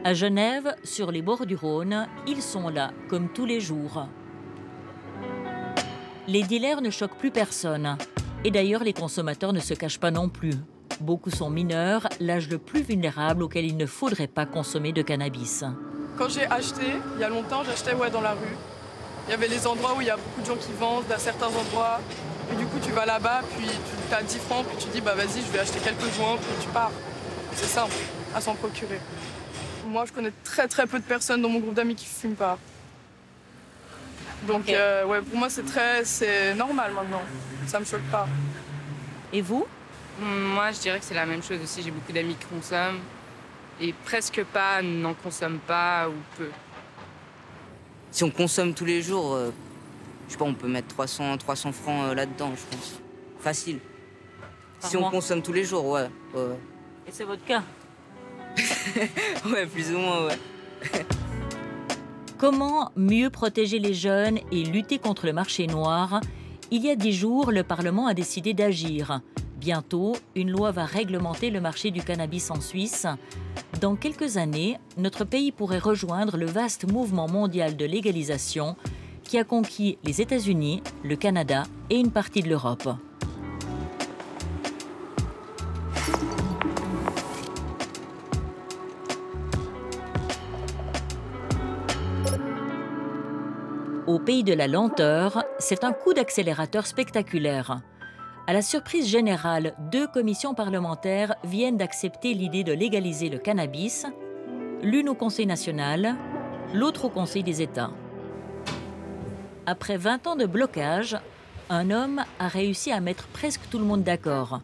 À Genève, sur les bords du Rhône, ils sont là, comme tous les jours. Les dealers ne choquent plus personne. Et d'ailleurs, les consommateurs ne se cachent pas non plus. Beaucoup sont mineurs, l'âge le plus vulnérable auquel il ne faudrait pas consommer de cannabis. Quand j'ai acheté, il y a longtemps, j'achetais dans la rue. Il y avait les endroits où il y a beaucoup de gens qui vendent, à certains endroits. Et du coup, tu vas là-bas, puis tu as 10 francs, puis tu dis, bah vas-y, je vais acheter quelques joints, puis tu pars. C'est simple, à s'en procurer. Moi, je connais très peu de personnes dans mon groupe d'amis qui ne fument pas. Donc, ouais, pour moi, c'est normal maintenant. Ça me choque pas. Et vous? Moi, je dirais que c'est la même chose aussi. J'ai beaucoup d'amis qui consomment et presque pas n'en consomment pas ou peu. Si on consomme tous les jours, je sais pas, on peut mettre 300 francs là-dedans, je pense. Facile. Par si mois. On consomme tous les jours, ouais. Et c'est votre cas? Ouais, plus ou moins, ouais. Comment mieux protéger les jeunes et lutter contre le marché noir? Il y a 10 jours, le Parlement a décidé d'agir. Bientôt, une loi va réglementer le marché du cannabis en Suisse. Dans quelques années, notre pays pourrait rejoindre le vaste mouvement mondial de légalisation qui a conquis les États-Unis, le Canada et une partie de l'Europe. Au pays de la lenteur, c'est un coup d'accélérateur spectaculaire. À la surprise générale, 2 commissions parlementaires viennent d'accepter l'idée de légaliser le cannabis, l'une au Conseil national, l'autre au Conseil des États. Après 20 ans de blocage, un homme a réussi à mettre presque tout le monde d'accord.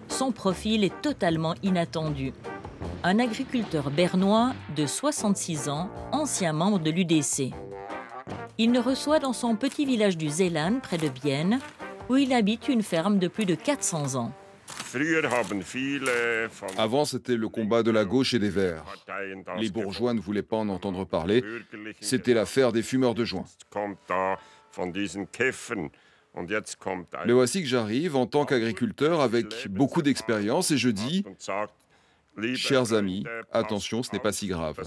Son profil est totalement inattendu. Un agriculteur bernois de 66 ans, ancien membre de l'UDC. Il ne reçoit dans son petit village du Zeeland, près de Bienne, où il habite une ferme de plus de 400 ans. Avant, c'était le combat de la gauche et des Verts. Les bourgeois ne voulaient pas en entendre parler. C'était l'affaire des fumeurs de joint. Mais voici que j'arrive en tant qu'agriculteur avec beaucoup d'expérience et je dis, chers amis, attention, ce n'est pas si grave.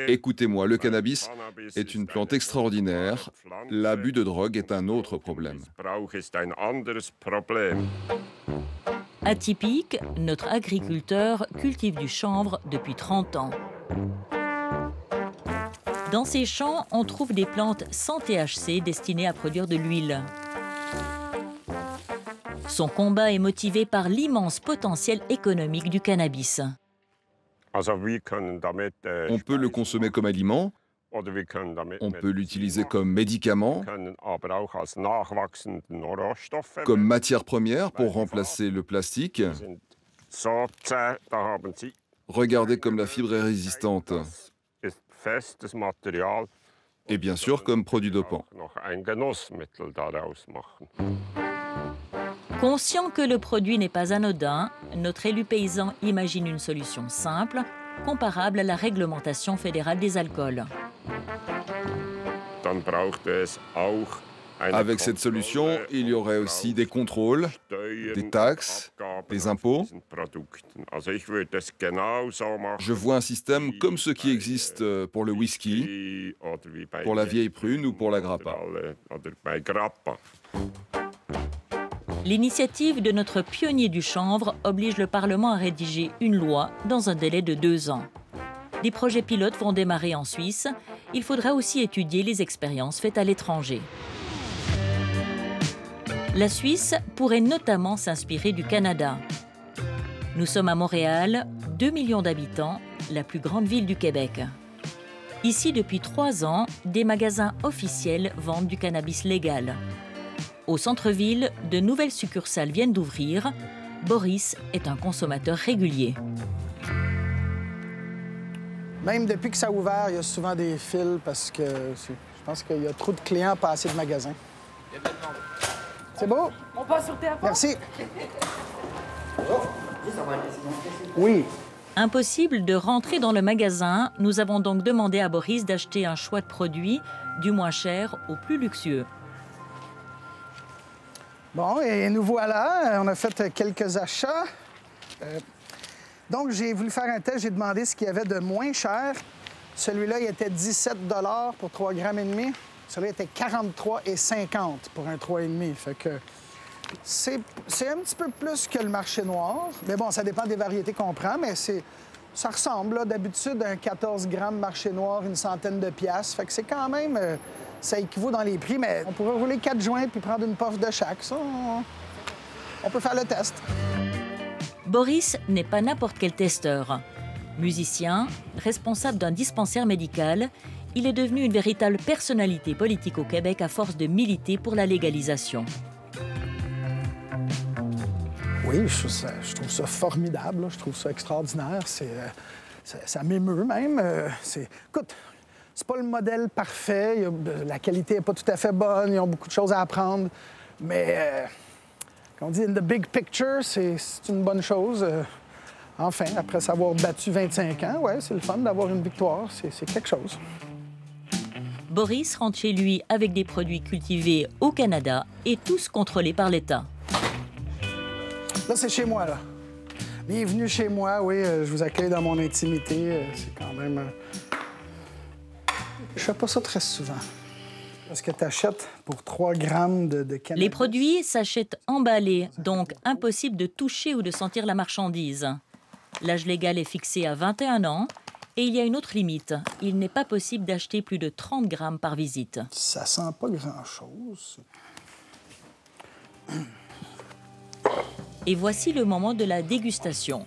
Écoutez-moi, le cannabis est une plante extraordinaire. L'abus de drogue est un autre problème. Atypique, notre agriculteur cultive du chanvre depuis 30 ans. Dans ces champs, on trouve des plantes sans THC destinées à produire de l'huile. Son combat est motivé par l'immense potentiel économique du cannabis. On peut le consommer comme aliment, on peut l'utiliser comme médicament, comme matière première pour remplacer le plastique. Regardez comme la fibre est résistante. Et bien sûr comme produit dopant. Conscient que le produit n'est pas anodin, notre élu paysan imagine une solution simple, comparable à la réglementation fédérale des alcools. Avec cette solution, il y aurait aussi des contrôles, des taxes, des impôts. Je vois un système comme ceux qui existent pour le whisky, pour la vieille prune ou pour la grappa. L'initiative de notre pionnier du chanvre oblige le Parlement à rédiger une loi dans un délai de 2 ans. Des projets pilotes vont démarrer en Suisse. Il faudra aussi étudier les expériences faites à l'étranger. La Suisse pourrait notamment s'inspirer du Canada. Nous sommes à Montréal, 2 millions d'habitants, la plus grande ville du Québec. Ici, depuis 3 ans, des magasins officiels vendent du cannabis légal. Au centre-ville, de nouvelles succursales viennent d'ouvrir. Boris est un consommateur régulier. Même depuis que ça a ouvert, il y a souvent des fils parce que je pense qu'il y a trop de clients, pas assez de magasins. C'est beau? On passe sur le téléphone? Merci. Oui. Impossible de rentrer dans le magasin, nous avons donc demandé à Boris d'acheter un choix de produits, du moins cher au plus luxueux. Bon, et nous voilà. On a fait quelques achats. Donc, j'ai voulu faire un test. J'ai demandé ce qu'il y avait de moins cher. Celui-là, il était 17 $ pour 3,5 grammes. Celui-là était 43,50 pour un 3,5. Fait que c'est un petit peu plus que le marché noir. Mais bon, ça dépend des variétés qu'on prend, mais ça ressemble. D'habitude, un 14 grammes marché noir, une centaine de piastres. Fait que c'est quand même... ça équivaut dans les prix, mais on pourrait rouler 4 joints puis prendre une puff de chaque. Ça, on peut faire le test. Boris n'est pas n'importe quel testeur. Musicien, responsable d'un dispensaire médical, il est devenu une véritable personnalité politique au Québec à force de militer pour la légalisation. Oui, je trouve ça formidable, là. Je trouve ça extraordinaire. Ça m'émeut même. Écoute, c'est pas le modèle parfait. La qualité n'est pas tout à fait bonne. Ils ont beaucoup de choses à apprendre. Mais, comme on dit, in the big picture, c'est une bonne chose. Enfin, après s'avoir battu 25 ans, ouais, c'est le fun d'avoir une victoire. C'est quelque chose. Boris rentre chez lui avec des produits cultivés au Canada et tous contrôlés par l'État. Là, c'est chez moi, là. Bienvenue chez moi, oui. Je vous accueille dans mon intimité. C'est quand même... Je fais pas ça très souvent. Parce que tu achètes pour 3 grammes de cannabis. Les produits s'achètent emballés, donc impossible de toucher ou de sentir la marchandise. L'âge légal est fixé à 21 ans et il y a une autre limite. Il n'est pas possible d'acheter plus de 30 grammes par visite. Ça sent pas grand-chose. Et voici le moment de la dégustation.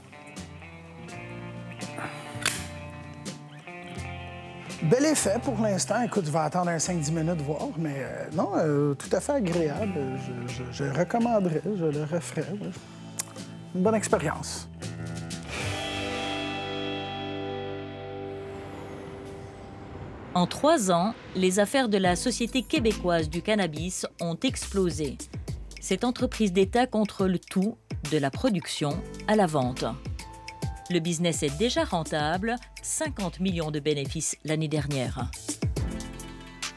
Bel effet pour l'instant. Écoute, je vais attendre un 5-10 minutes voir, mais non, tout à fait agréable. Je recommanderais, je le referais. Une bonne expérience. En 3 ans, les affaires de la Société québécoise du cannabis ont explosé. Cette entreprise d'État contrôle tout, de la production à la vente. Le business est déjà rentable, 50 millions de bénéfices l'année dernière.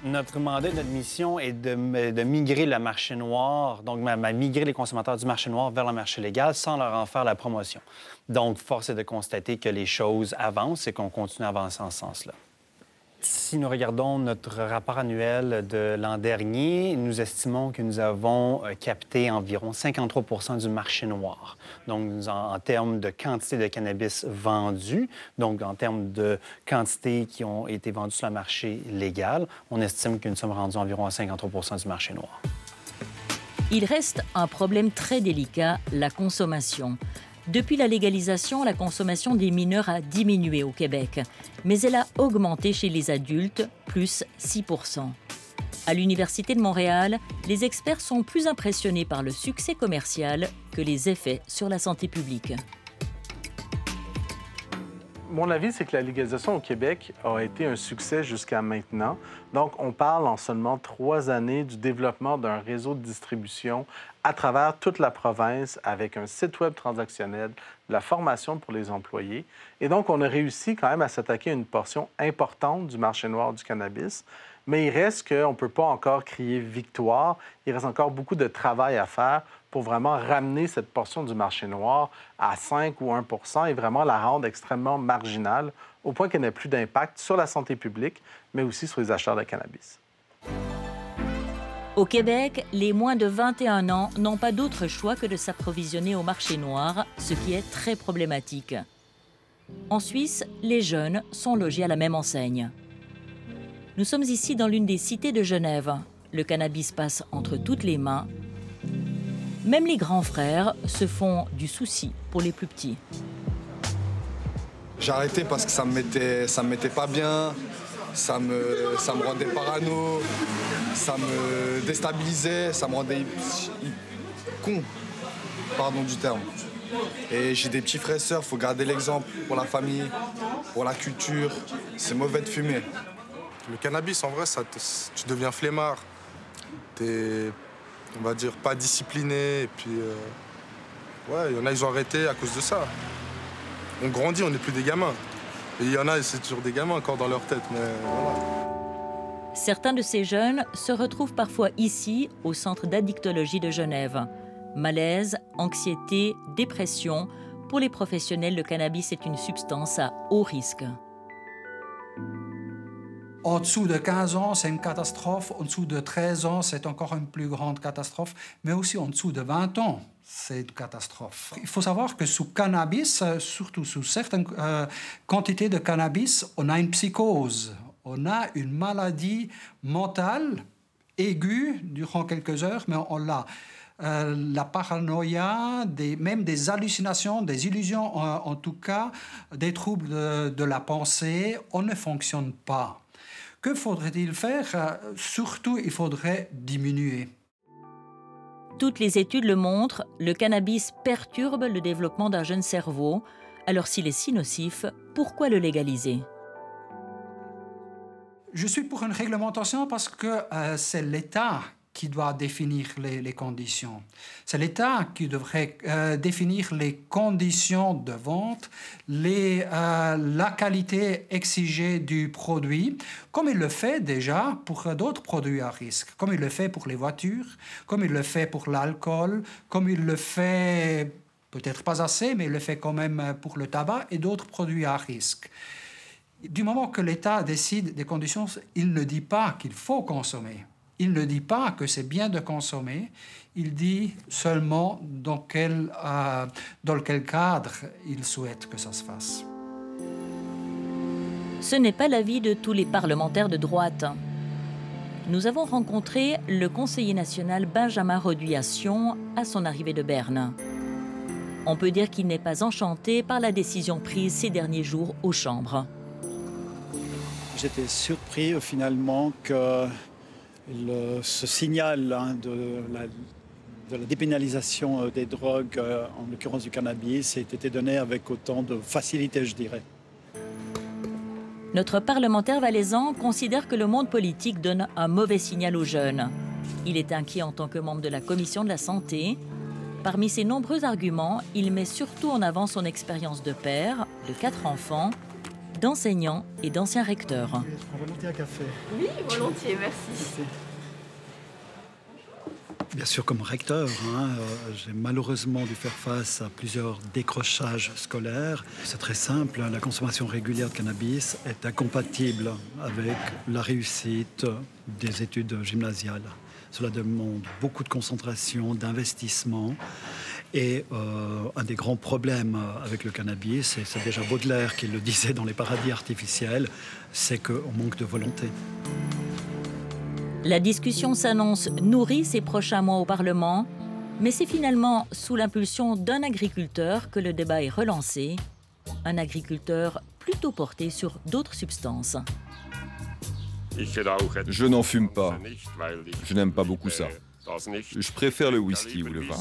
Notre mandat, notre mission est de migrer le marché noir, donc migrer les consommateurs du marché noir vers le marché légal sans leur en faire la promotion. Donc, force est de constater que les choses avancent et qu'on continue à avancer en ce sens-là. Si nous regardons notre rapport annuel de l'an dernier, nous estimons que nous avons capté environ 53 du marché noir. Donc, en termes de quantité de cannabis vendu, donc en termes de quantité qui ont été vendues sur le marché légal, on estime que nous sommes rendus environ à 53 du marché noir. Il reste un problème très délicat, la consommation. Depuis la légalisation, la consommation des mineurs a diminué au Québec, mais elle a augmenté chez les adultes, plus 6 %. À l'Université de Montréal, les experts sont plus impressionnés par le succès commercial que les effets sur la santé publique. Mon avis, c'est que la légalisation au Québec a été un succès jusqu'à maintenant. Donc, on parle en seulement 3 années du développement d'un réseau de distribution à travers toute la province avec un site web transactionnel, de la formation pour les employés. Et donc, on a réussi quand même à s'attaquer à une portion importante du marché noir du cannabis. Mais il reste qu'on ne peut pas encore crier victoire. Il reste encore beaucoup de travail à faire pour vraiment ramener cette portion du marché noir à 5 ou 1 % et vraiment la rendre extrêmement marginale au point qu'elle n'ait plus d'impact sur la santé publique, mais aussi sur les acheteurs de cannabis. Au Québec, les moins de 21 ans n'ont pas d'autre choix que de s'approvisionner au marché noir, ce qui est très problématique. En Suisse, les jeunes sont logés à la même enseigne. Nous sommes ici dans l'une des cités de Genève. Le cannabis passe entre toutes les mains. Même les grands frères se font du souci pour les plus petits. J'ai arrêté parce que ça me mettait pas bien, ça me rendait parano, ça me déstabilisait, ça me rendait con, pardon du terme. Et j'ai des petits frères et sœurs, faut garder l'exemple pour la famille, pour la culture. C'est mauvais de fumer. Le cannabis, en vrai, tu deviens flemmard. T'es, on va dire, pas discipliné. Et puis, ouais, il y en a, ils ont arrêté à cause de ça. On grandit, on n'est plus des gamins. Et il y en a, c'est toujours des gamins encore dans leur tête, mais voilà. Certains de ces jeunes se retrouvent parfois ici, au centre d'addictologie de Genève. Malaise, anxiété, dépression, Pour les professionnels, le cannabis est une substance à haut risque. En dessous de 15 ans, c'est une catastrophe. En dessous de 13 ans, c'est encore une plus grande catastrophe. Mais aussi en dessous de 20 ans, c'est une catastrophe. Il faut savoir que sous cannabis, surtout sous certaines quantités de cannabis, on a une psychose. On a une maladie mentale aiguë durant quelques heures, mais on l'a. La paranoïa, même des hallucinations, des illusions, en tout cas, des troubles de la pensée, on ne fonctionne pas. Que faudrait-il faire? Surtout, il faudrait diminuer. Toutes les études le montrent, le cannabis perturbe le développement d'un jeune cerveau. Alors s'il est si nocif, pourquoi le légaliser? Je suis pour une réglementation parce que c'est l'État qui doit définir les conditions. C'est l'État qui devrait définir les conditions de vente, la qualité exigée du produit, comme il le fait déjà pour d'autres produits à risque, comme il le fait pour les voitures, comme il le fait pour l'alcool, comme il le fait, peut-être pas assez, mais il le fait quand même pour le tabac et d'autres produits à risque. Du moment que l'État décide des conditions, il ne dit pas qu'il faut consommer. Il ne dit pas que c'est bien de consommer, il dit seulement dans quel cadre il souhaite que ça se fasse. Ce n'est pas l'avis de tous les parlementaires de droite. Nous avons rencontré le conseiller national Benjamin Reduit-Assion à son arrivée de Berne. On peut dire qu'il n'est pas enchanté par la décision prise ces derniers jours aux chambres. J'étais surpris finalement que ce signal de la dépénalisation des drogues, en l'occurrence du cannabis, ait été donné avec autant de facilité, je dirais. Notre parlementaire valaisan considère que le monde politique donne un mauvais signal aux jeunes. Il est inquiet en tant que membre de la commission de la santé. Parmi ses nombreux arguments, il met surtout en avant son expérience de père, de 4 enfants, d'enseignant et d'ancien recteur. Je prends volontiers un café. Oui, volontiers, merci. Bien sûr, comme recteur, j'ai malheureusement dû faire face à plusieurs décrochages scolaires. C'est très simple, la consommation régulière de cannabis est incompatible avec la réussite des études gymnasiales. Cela demande beaucoup de concentration, d'investissement. Et un des grands problèmes avec le cannabis, et c'est déjà Baudelaire qui le disait dans Les paradis artificiels, c'est qu'on manque de volonté. La discussion s'annonce nourrie ces prochains mois au Parlement, mais c'est finalement sous l'impulsion d'un agriculteur que le débat est relancé, un agriculteur plutôt porté sur d'autres substances. Je n'en fume pas. Je n'aime pas beaucoup ça. Je préfère le whisky ou le vin.